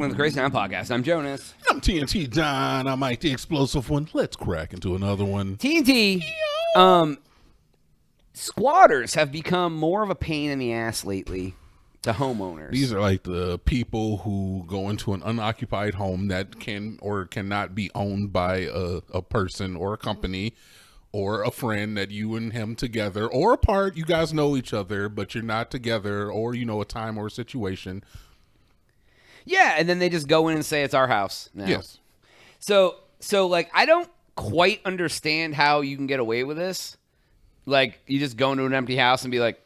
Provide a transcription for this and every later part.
welcome to the Crazy Town Podcast. I'm Jonas. I'm TNT Don. I'm Mike the Explosive One. Let's crack into another one. TNT, squatters have become more of a pain in the ass lately to homeowners. These are like the people who go into an unoccupied home that can or cannot be owned by a person or a company or a friend that you and him together or apart. You guys know each other, but you're not together, or you know a time or a situation. Yeah, and then they just go in and say it's our house now. Yes. So like, I don't quite understand how you can get away with this. Like, you just go into an empty house and be like,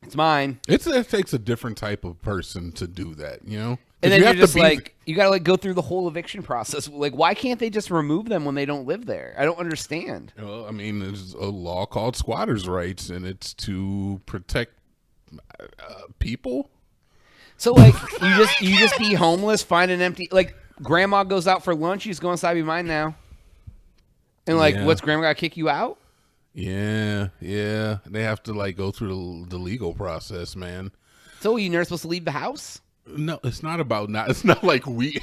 it's mine. It takes a different type of person to do that, you know? And then you're just like, you got to like go through the whole eviction process. Like, why can't they just remove them when they don't live there? I don't understand. Well, I mean, there's a law called squatters' rights, and it's to protect people. So like, you just be homeless, find an empty, like, grandma goes out for lunch, you just go inside, be mine now. And like, what's grandma got to kick you out? Yeah. They have to like go through the legal process, man. So you're never supposed to leave the house? No, it's not about not. It's not like we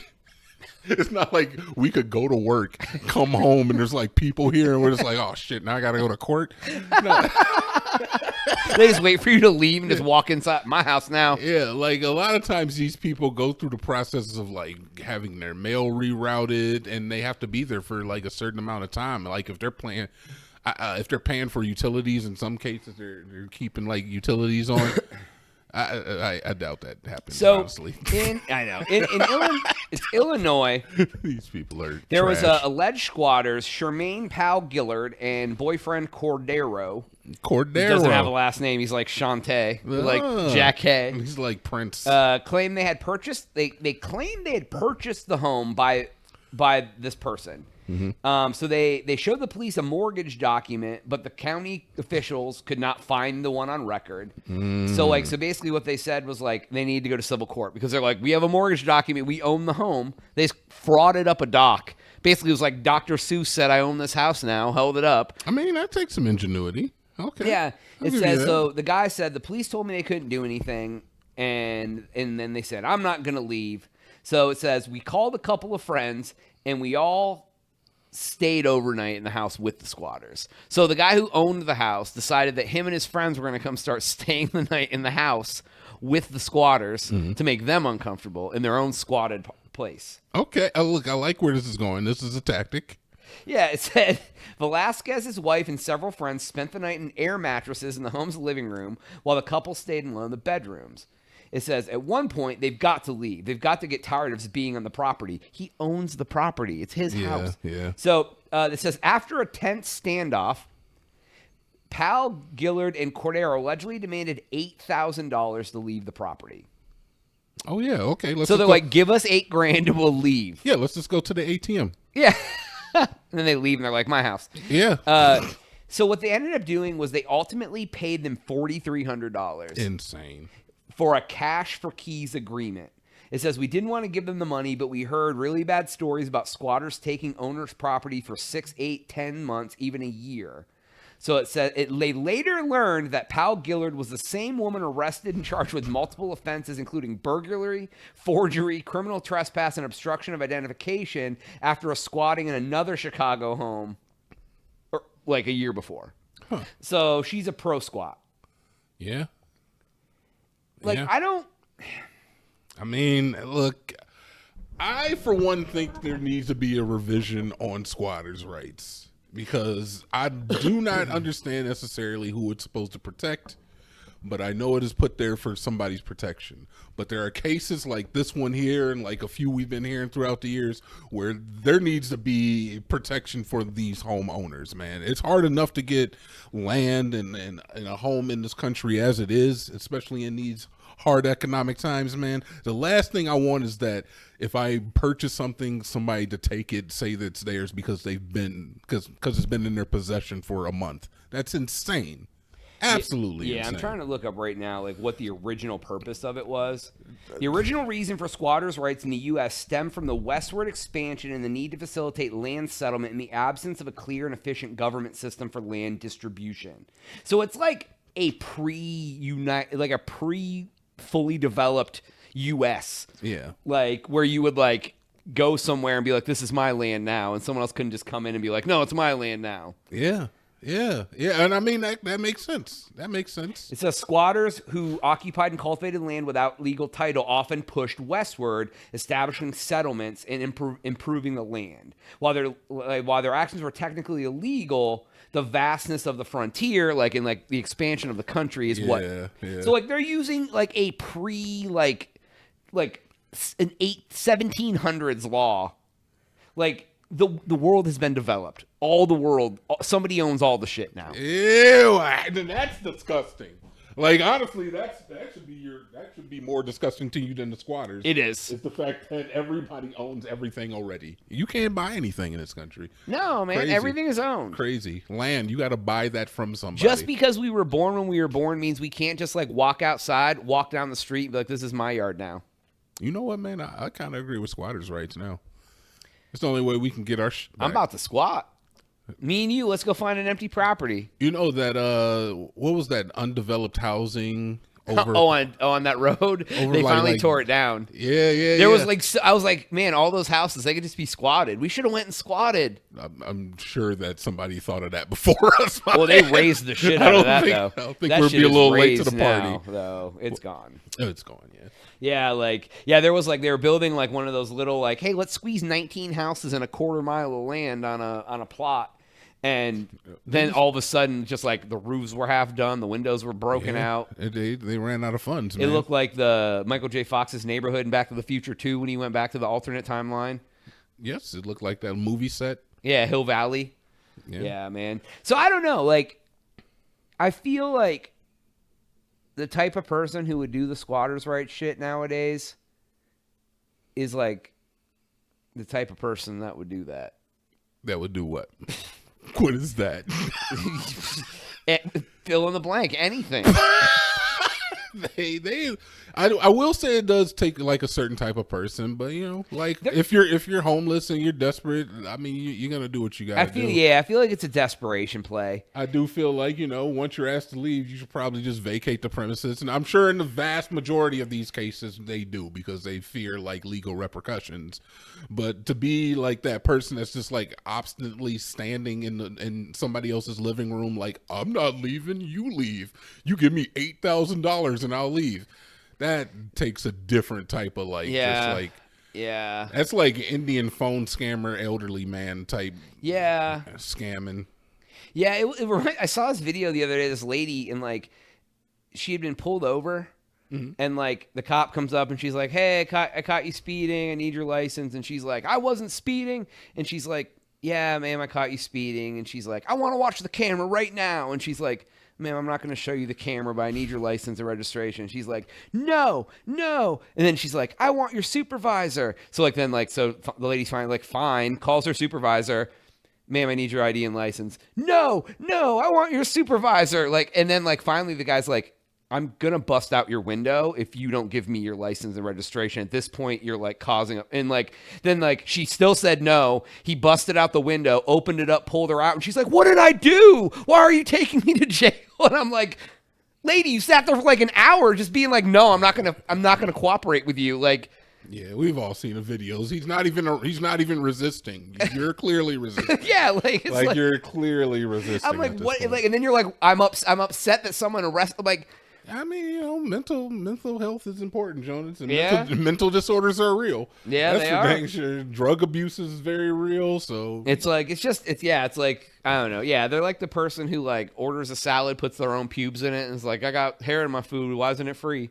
could go to work, come home, and there's like people here, and we're just like, oh shit, now I gotta go to court. No. They just wait for you to leave and just walk inside my house now. Yeah, like a lot of times these people go through the processes of like having their mail rerouted, and they have to be there for like a certain amount of time. Like if they're paying for utilities, in some cases they're keeping like utilities on. I doubt that happens. So honestly. in Illinois, These people are. There trash. was alleged squatters, Charmaine Powell Gillard and boyfriend Cordero. He doesn't have a last name. He's like Shantae, like Jack Hay. He's like Prince. Claimed they had purchased. They claimed they had purchased the home by this person. Mm-hmm. So they showed the police a mortgage document, but the county officials could not find the one on record. So basically what they said was like they need to go to civil court because they're like, we have a mortgage document, we own the home. They frauded up a doc. Basically it was like Dr. Seuss said, I own this house now, held it up. I mean, that takes some ingenuity. Okay. Yeah. It says, so the guy said the police told me they couldn't do anything, and then they said, I'm not going to leave. So it says we called a couple of friends and we all stayed overnight in the house with the squatters. So the guy who owned the house decided that him and his friends were going to come start staying the night in the house with the squatters to make them uncomfortable in their own squatted place. Okay. Look, I like where this is going. This is a tactic. Yeah, it said Velasquez, his wife, and several friends spent the night in air mattresses in the home's living room while the couple stayed in one of the bedrooms. It says, at one point, they've got to leave. They've got to get tired of just being on the property. He owns the property. It's his house. Yeah. So it says, after a tense standoff, Powell, Gillard, and Cordero allegedly demanded $8,000 to leave the property. Oh, yeah. Okay. So they're like, give us $8,000 and we'll leave. Yeah, let's just go to the ATM. Yeah. And then they leave and they're like, my house. Yeah. So what they ended up doing was they ultimately paid them $4,300. Insane. For a cash for keys agreement. It says, we didn't want to give them the money, but we heard really bad stories about squatters taking owners' property for 6, 8, 10 months, even a year. So it said they later learned that Powell Gillard was the same woman arrested and charged with multiple offenses, including burglary, forgery, criminal trespass, and obstruction of identification after a squatting in another Chicago home like a year before. Huh. So she's a pro squat. Yeah. Like, yeah. I mean, look, I, for one, think there needs to be a revision on squatters' rights because I do not understand necessarily who it's supposed to protect, but I know it is put there for somebody's protection. But there are cases like this one here and like a few we've been hearing throughout the years where there needs to be protection for these homeowners, man. It's hard enough to get land and a home in this country as it is, especially in these hard economic times, man. The last thing I want is that if I purchase something, somebody to take it, say that it's theirs because it's been in their possession for a month. That's insane. Absolutely insane. I'm trying to look up right now like what the original purpose of it was. The original reason for squatters' rights in the U.S. stemmed from the westward expansion and the need to facilitate land settlement in the absence of a clear and efficient government system for land distribution. So it's like a fully developed U.S. Yeah. Like where you would like go somewhere and be like, this is my land now, and someone else couldn't just come in and be like, no, it's my land now. Yeah. Yeah. Yeah. And I mean, that makes sense. That makes sense. It says squatters who occupied and cultivated land without legal title often pushed westward, establishing settlements and improving the land. While their actions were technically illegal, the vastness of the frontier, like in like the expansion of the country, is what. Yeah. So like they're using like a an 1700s law, like. The world has been developed. All the world, somebody owns all the shit now. Ew, that's disgusting. Like honestly, that should be more disgusting to you than the squatters. It is. It's the fact that everybody owns everything already. You can't buy anything in this country. No, man, Crazy. everything is owned. Crazy land. You got to buy that from somebody. Just because we were born when we were born means we can't just like walk outside, walk down the street, and be like, this is my yard now. You know what, man? I kind of agree with squatters' rights now. It's the only way we can get our I'm about to squat. Me and you, let's go find an empty property. You know that what was that undeveloped housing over on that road? They finally tore it down. Yeah. There was like I was like, man, all those houses, they could just be squatted. We should have went and squatted. I'm sure that somebody thought of that before us. Well, they raised the shit out of that though. I don't think that we'll be a little late to the party. Now, though. It's gone. It's gone, yeah. Yeah, there was like they were building like one of those little like, hey, let's squeeze 19 houses in a quarter mile of land on a plot. And then all of a sudden, just like the roofs were half done, the windows were broken out. They ran out of funds, man. It looked like the Michael J. Fox's neighborhood in Back to the Future 2 when he went back to the alternate timeline. Yes, it looked like that movie set. Yeah, Hill Valley. Yeah, man. So I don't know. Like, I feel like the type of person who would do the squatters' rights shit nowadays is like the type of person that would do that. That would do what? What is that? Fill in the blank. Anything. I will say it does take like a certain type of person, but you know, like if you're homeless and you're desperate, I mean, you're gonna do what you gotta do. Yeah, I feel like it's a desperation play. I do feel like, you know, once you're asked to leave, you should probably just vacate the premises, and I'm sure in the vast majority of these cases they do because they fear like legal repercussions. But to be like that person that's just like obstinately standing in somebody else's living room, like, I'm not leaving, you leave. You give me $8,000 and I'll leave. That takes a different type of like, just like, that's like Indian phone scammer, elderly man type. Yeah. Scamming. Yeah. I saw this video the other day, this lady, and like, she had been pulled over. Mm-hmm. And like the cop comes up and she's like, hey, I caught you speeding. I need your license. And she's like, I wasn't speeding. And she's like, yeah, ma'am, I caught you speeding. And she's like, I want to watch the camera right now. And she's like, ma'am, I'm not going to show you the camera, but I need your license and registration. She's like, no. And then she's like, I want your supervisor. So like, then like, so the lady's finally like, fine, calls her supervisor. Ma'am, I need your ID and license. No, I want your supervisor. Like, and then like, finally the guy's like, I'm going to bust out your window if you don't give me your license and registration. At this point, you're like causing, and like, then like, she still said no. He busted out the window, opened it up, pulled her out. And she's like, what did I do? Why are you taking me to jail? And I'm like, lady, you sat there for like an hour just being like, no, I'm not going to cooperate with you. Like, yeah, we've all seen the videos. He's not even resisting. You're clearly resisting. Yeah, like, it's like you're clearly resisting. I'm like, what? Like, and then you're like, I'm upset that someone arrested. Like, I mean, you know, mental health is important, Jonas. And mental disorders are real. Yeah, that's they are. Dang sure. Drug abuse is very real. So it's like it's like, I don't know. Yeah, they're like the person who like orders a salad, puts their own pubes in it, and is like, I got hair in my food. Why isn't it free?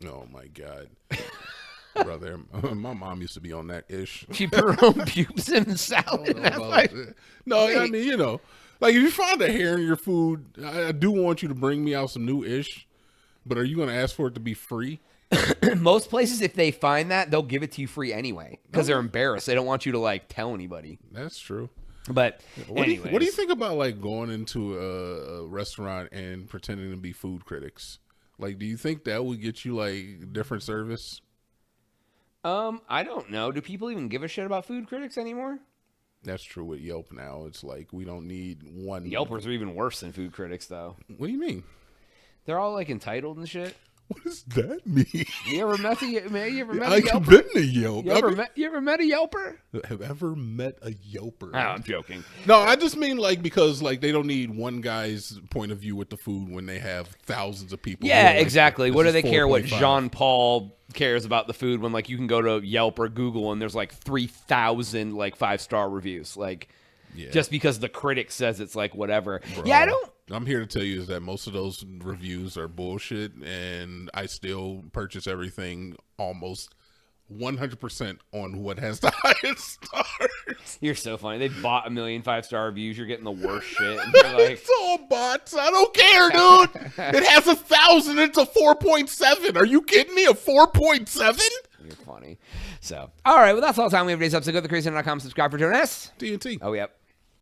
Oh my God. Brother, my mom used to be on that ish. She put her own pubes in the salad. I mean, you know, like if you find a hair in your food, I do want you to bring me out some new ish. But are you going to ask for it to be free? Most places, if they find that, they'll give it to you free anyway because they're embarrassed. They don't want you to like tell anybody. That's true. But what do you think about like going into a restaurant and pretending to be food critics? Like, do you think that would get you like different service? I don't know. Do people even give a shit about food critics anymore? That's true with Yelp now. It's like we don't need one. Yelpers are even worse than food critics, though. What do you mean? They're all like entitled and shit. What does that mean? You ever met a I've Yelper? been to Yelp. You ever met a Yelper? Have ever met a Yelper? Oh, I'm joking. No, I just mean like because like they don't need one guy's point of view with the food when they have thousands of people. Yeah, like, exactly. What do they care what 4.5. Jean Paul cares about the food when like you can go to Yelp or Google and there's like 3,000 like 5-star reviews. Like just because the critic says it's like whatever. Bro, Yeah, I don't. I'm here to tell you is that most of those reviews are bullshit, and I still purchase everything almost 100% on what has the highest stars. You're so funny. They bought 1 million 5-star reviews. You're getting the worst shit. And you're like, It's all bots. I don't care, dude. It has 1,000. It's a 4.7. Are you kidding me? A 4.7? you're funny. So, all right. Well, that's all the time we have for today's episode. Go to thecrazycenter.com. Subscribe for joining us. TNT. Oh, yep.